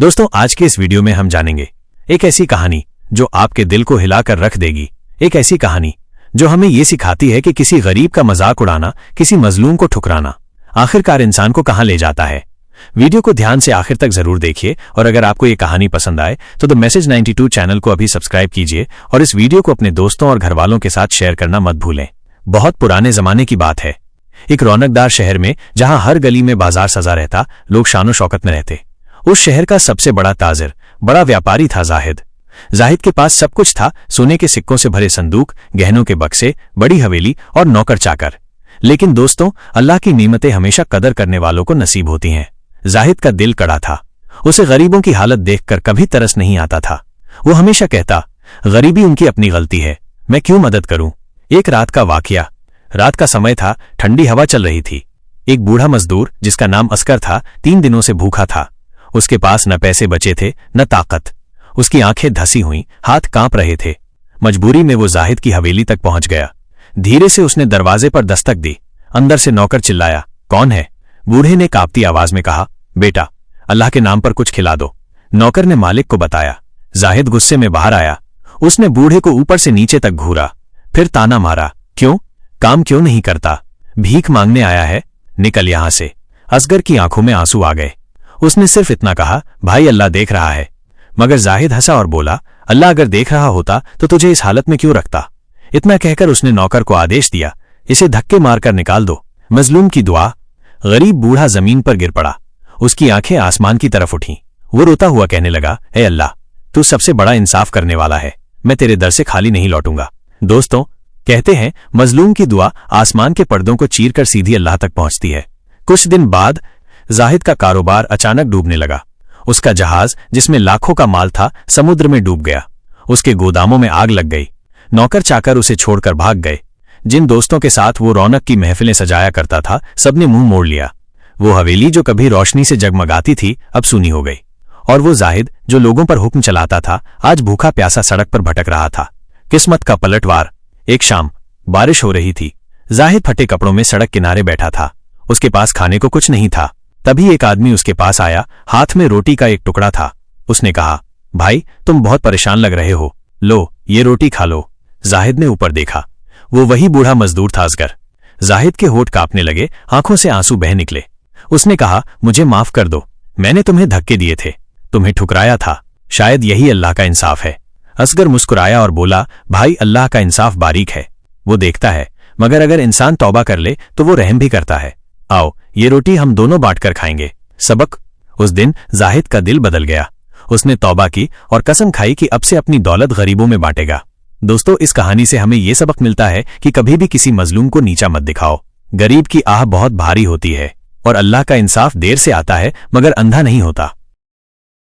दोस्तों, आज के इस वीडियो में हम जानेंगे एक ऐसी कहानी जो आपके दिल को हिलाकर रख देगी। एक ऐसी कहानी जो हमें ये सिखाती है कि किसी गरीब का मजाक उड़ाना, किसी मजलूम को ठुकराना आखिरकार इंसान को कहां ले जाता है। वीडियो को ध्यान से आखिर तक जरूर देखिए और अगर आपको ये कहानी पसंद आए तो द मैसेज 92 चैनल को अभी सब्सक्राइब कीजिए और इस वीडियो को अपने दोस्तों और घरवालों के साथ शेयर करना मत भूलें। बहुत पुराने जमाने की बात है। एक रौनकदार शहर में जहां हर गली में बाजार सजा रहता, लोग शानो शौकत में रहते। उस शहर का सबसे बड़ा ताजिर, बड़ा व्यापारी था जाहिद। जाहिद के पास सब कुछ था, सोने के सिक्कों से भरे संदूक, गहनों के बक्से, बड़ी हवेली और नौकर चाकर। लेकिन दोस्तों, अल्लाह की नेमतें हमेशा कदर करने वालों को नसीब होती हैं। जाहिद का दिल कड़ा था। उसे गरीबों की हालत देखकर कभी तरस नहीं आता था। वो हमेशा कहता, गरीबी उनकी अपनी गलती है, मैं क्यों मदद करूं। एक रात का वाकया। रात का समय था, ठंडी हवा चल रही थी। एक बूढ़ा मजदूर जिसका नाम अस्कर था, 3 दिनों से भूखा था। उसके पास न पैसे बचे थे न ताकत। उसकी आंखें धसी हुई, हाथ कांप रहे थे। मजबूरी में वो जाहिद की हवेली तक पहुंच गया। धीरे से उसने दरवाजे पर दस्तक दी। अंदर से नौकर चिल्लाया, कौन है? बूढ़े ने कांपती आवाज में कहा, बेटा, अल्लाह के नाम पर कुछ खिला दो। नौकर ने मालिक को बताया। जाहिद गुस्से में बाहर आया। उसने बूढ़े को ऊपर से नीचे तक घूरा, फिर ताना मारा, क्यों? काम क्यों नहीं करता? भीख मांगने आया है? निकल यहां से। असगर की आंखों में आंसू आ गए। उसने सिर्फ इतना कहा, भाई, अल्लाह देख रहा है। मगर जाहिद हंसा और बोला, अल्लाह अगर देख रहा होता तो तुझे इस हालत में क्यों रखता? इतना कहकर उसने नौकर को आदेश दिया, इसे धक्के मारकर निकाल दो। मजलूम की दुआ। गरीब बूढ़ा जमीन पर गिर पड़ा। उसकी आंखें आसमान की तरफ उठीं। वो रोता हुआ कहने लगा, ए अल्लाह, तू सबसे बड़ा इंसाफ करने वाला है, मैं तेरे दर से खाली नहीं लौटूंगा। दोस्तों, कहते हैं मजलूम की दुआ आसमान के पर्दों को चीरकर सीधी अल्लाह तक पहुंचती है। कुछ दिन बाद जाहिद का कारोबार अचानक डूबने लगा। उसका जहाज जिसमें लाखों का माल था, समुद्र में डूब गया। उसके गोदामों में आग लग गई। नौकर चाकर उसे छोड़कर भाग गए। जिन दोस्तों के साथ वो रौनक की महफिलें सजाया करता था, सबने मुंह मोड़ लिया। वो हवेली जो कभी रोशनी से जगमगाती थी, अब सूनी हो गई। और वो जाहिद जो लोगों पर हुक्म चलाता था, आज भूखा प्यासा सड़क पर भटक रहा था। किस्मत का पलटवार। एक शाम बारिश हो रही थी। जाहिद फटे कपड़ों में सड़क किनारे बैठा था। उसके पास खाने को कुछ नहीं था। तभी एक आदमी उसके पास आया, हाथ में रोटी का एक टुकड़ा था। उसने कहा, भाई, तुम बहुत परेशान लग रहे हो, लो ये रोटी खा लो। जाहिद ने ऊपर देखा। वो वही बूढ़ा मजदूर था, असगर। जाहिद के होठ कांपने लगे, आंखों से आंसू बह निकले। उसने कहा, मुझे माफ कर दो, मैंने तुम्हें धक्के दिए थे, तुम्हें ठुकराया था। शायद यही अल्लाह का इंसाफ है। असगर मुस्कुराया और बोला, भाई, अल्लाह का इंसाफ बारीक है, वो देखता है, मगर अगर इंसान तौबा कर ले तो वो रहम भी करता है। आओ, ये रोटी हम दोनों बांटकर खाएंगे। सबक। उस दिन जाहिद का दिल बदल गया। उसने तौबा की और कसम खाई कि अब से अपनी दौलत गरीबों में बांटेगा। दोस्तों, इस कहानी से हमें यह सबक मिलता है कि कभी भी किसी मजलूम को नीचा मत दिखाओ। गरीब की आह बहुत भारी होती है और अल्लाह का इंसाफ देर से आता है, मगर अंधा नहीं होता।